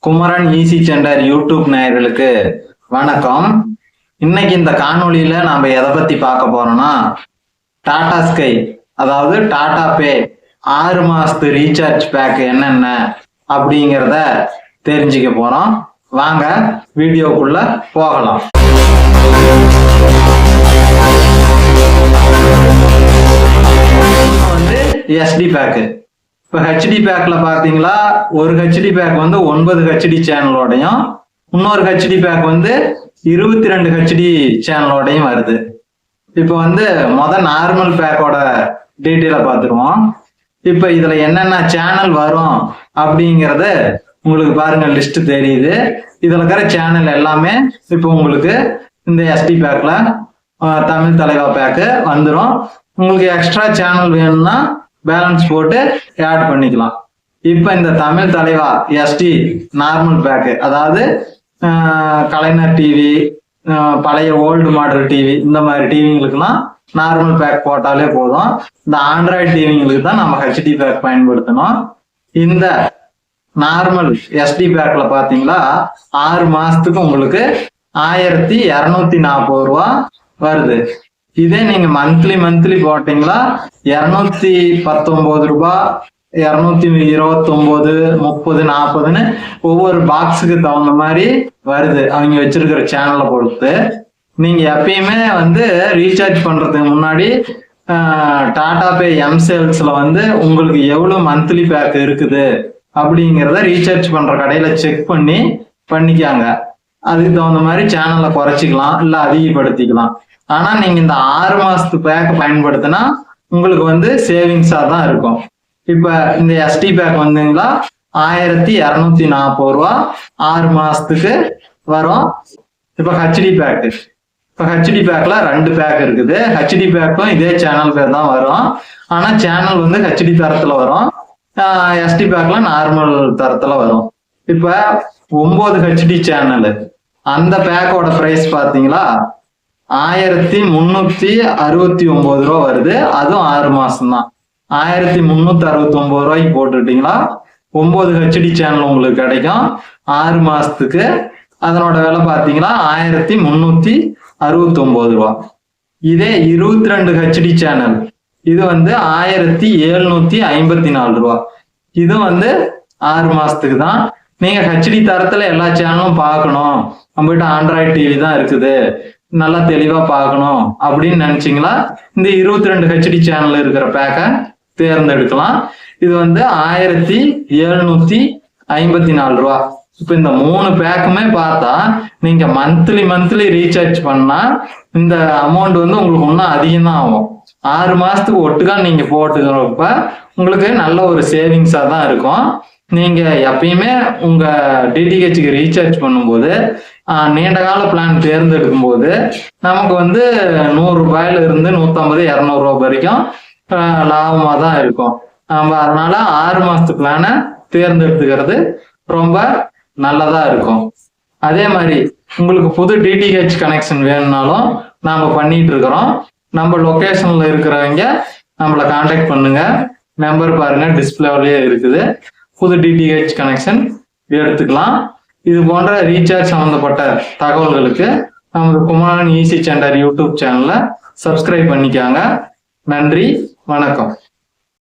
Kumaran easy centre YouTube நேயர்களுக்கு வணக்கம். இன்னைக்கு இந்த காணொளியில நாம எதை பத்தி பார்க்க போறோம்னா, டாடா ஸ்கை அதாவது டாடா பே 6 மாசத்து ரீசார்ஜ் பேக் என்னென்ன அப்படிங்கிறத தெரிஞ்சுக்க போறோம். வாங்க வீடியோக்குள்ள போகலாம். ST bag. இப்போ ஹெச்டி பேக்ல பாத்தீங்களா, ஒரு ஹெச்டி பேக் 9 ஹெச்டி சேனலோடையும், இன்னொரு ஹெச்டி பேக் 22 ஹெச்டி சேனலோடையும் வருது. இப்போ நார்மல் பேக்கோட டீட்டெயிலை பார்த்துருவோம். இப்போ இதுல என்னென்ன சேனல் வரும் அப்படிங்கறது உங்களுக்கு பாருங்க, லிஸ்ட் தெரியுது. இதுல இருக்கிற சேனல் எல்லாமே இப்போ உங்களுக்கு இந்த எஸ்டி பேக்ல தமிழ் தலைவா பேக்கு வந்துடும். உங்களுக்கு எக்ஸ்ட்ரா சேனல் வேணும்னா பேலன்ஸ் போட்டு ஆட் பண்ணிக்கலாம். இப்போ இந்த தமிழ் தலைவா எஸ்டி நார்மல் பேக்கு, அதாவது கலைஞர் டிவி, பழைய ஓல்டு மாடல் டிவி, இந்த மாதிரி டிவிங்களுக்குலாம் நார்மல் பேக் போட்டாலே போதும். இந்த ஆண்ட்ராய்டு டிவிங்களுக்கு தான் நம்ம ஹெச்டி பேக் பயன்படுத்தணும். இந்த நார்மல் எஸ்டி பேக்ல பாத்தீங்களா, 6 மாசத்துக்கு உங்களுக்கு 1240 ரூபா வருது. இதே நீங்க மந்த்லி போட்டீங்களா 219 ரூபாய், 229, 30, 40ன்னு ஒவ்வொரு பாக்ஸுக்கு தகுந்த மாதிரி வருது, அவங்க வச்சிருக்கிற சேனலை பொறுத்து. நீங்க எப்பயுமே ரீசார்ஜ் பண்றதுக்கு முன்னாடி டாடா பே எம் சேல்ஸ்ல உங்களுக்கு எவ்வளவு மந்த்லி பேக் இருக்குது அப்படிங்கிறத ரீசார்ஜ் பண்ற கடையில செக் பண்ணிக்காங்க. அதுக்கு தகுந்த மாதிரி சேனலை குறைச்சிக்கலாம், இல்ல அதிகப்படுத்திக்கலாம். ஆனா நீங்க இந்த 6 மாசத்து பேக் பயன்படுத்தினா உங்களுக்கு சேவிங்ஸா தான் இருக்கும். இப்ப இந்த எஸ்டி பேக் 1240 ரூபா 6 மாசத்துக்கு வரும். இப்ப ஹெச்டி பேக், இப்ப ஹெச்டி பேக்ல 2 பேக் இருக்குது. ஹெச்டி பேக்கும் இதே சேனல் பேர் தான் வரும். ஆனா சேனல் ஹெச்டி தரத்துல வரும், எஸ்டி பேக்ல நார்மல் தரத்துல வரும். இப்ப 9 ஹெச்டி சேனல், அந்த பேக்கோட பிரைஸ் பாத்தீங்களா 1369 ரூபா வருது. அதுவும் 6 மாசம் தான். 1369 ரூபாய்க்கு போட்டுட்டீங்களா 9 ஹெச்டி சேனல் உங்களுக்கு கிடைக்கும் 6 மாசத்துக்கு. அதனோட விலை பாத்தீங்கன்னா 1369 ரூபா. இதே 22 ஹெச்டி சேனல், இது 1754 ரூபா. இது 6 மாசத்துக்கு தான். நீங்க ஹெச்டி தரத்துல எல்லா சேனலும் பார்க்கணும், நம்மகிட்ட ஆண்ட்ராய்டு டிவி தான் இருக்குது, நல்லா தெளிவா பார்க்கணும் அப்படின்னு நினைச்சீங்களா, இந்த 22 ஹெச்டி சேனல் இருக்கிற பேக்கை தேர்ந்தெடுக்கலாம். இது 1754 ரூபா. இப்ப இந்த 3 பேக்குமே பார்த்தா நீங்க மந்த்லி ரீசார்ஜ் பண்ணா இந்த அமௌண்ட் உங்களுக்கு இன்னும் அதிகம் தான் ஆகும். 6 மாசத்துக்கு ஒட்டுக்கா நீங்க போட்டுக்கிறப்ப உங்களுக்கு நல்ல ஒரு சேவிங்ஸா தான் இருக்கும். நீங்க எப்பயுமே உங்க டிடிஹெச்க்கு ரீசார்ஜ் பண்ணும்போது நீண்ட கால பிளான் தேர்ந்தெடுக்கும் போது நமக்கு 100 ரூபாயில இருந்து 150, 200 ரூபாய் வரைக்கும் லாபமா தான் இருக்கும். நம்ம அதனால 6 மாசத்து பிளானை தேர்ந்தெடுத்துக்கிறது ரொம்ப நல்லதா இருக்கும். அதே மாதிரி உங்களுக்கு புது டிடிஹெச் கனெக்ஷன் வேணும்னாலும் நாம பண்ணிட்டு இருக்கிறோம். நம்ம லொகேஷன்ல இருக்கிறவங்க நம்மளை கான்டாக்ட் பண்ணுங்க. நம்பர் பாருங்க, டிஸ்பிளேலயே இருக்குது. புது டிடிஹெச் கனெக்ஷன் எடுத்துக்கலாம். இது போன்ற ரீசார்ஜ் சம்பந்தப்பட்ட தகவல்களுக்கு நமது குமரன் ஈசி சென்டர் யூடியூப் சேனலை சப்ஸ்கிரைப் பண்ணிக்காங்க. நன்றி, வணக்கம்.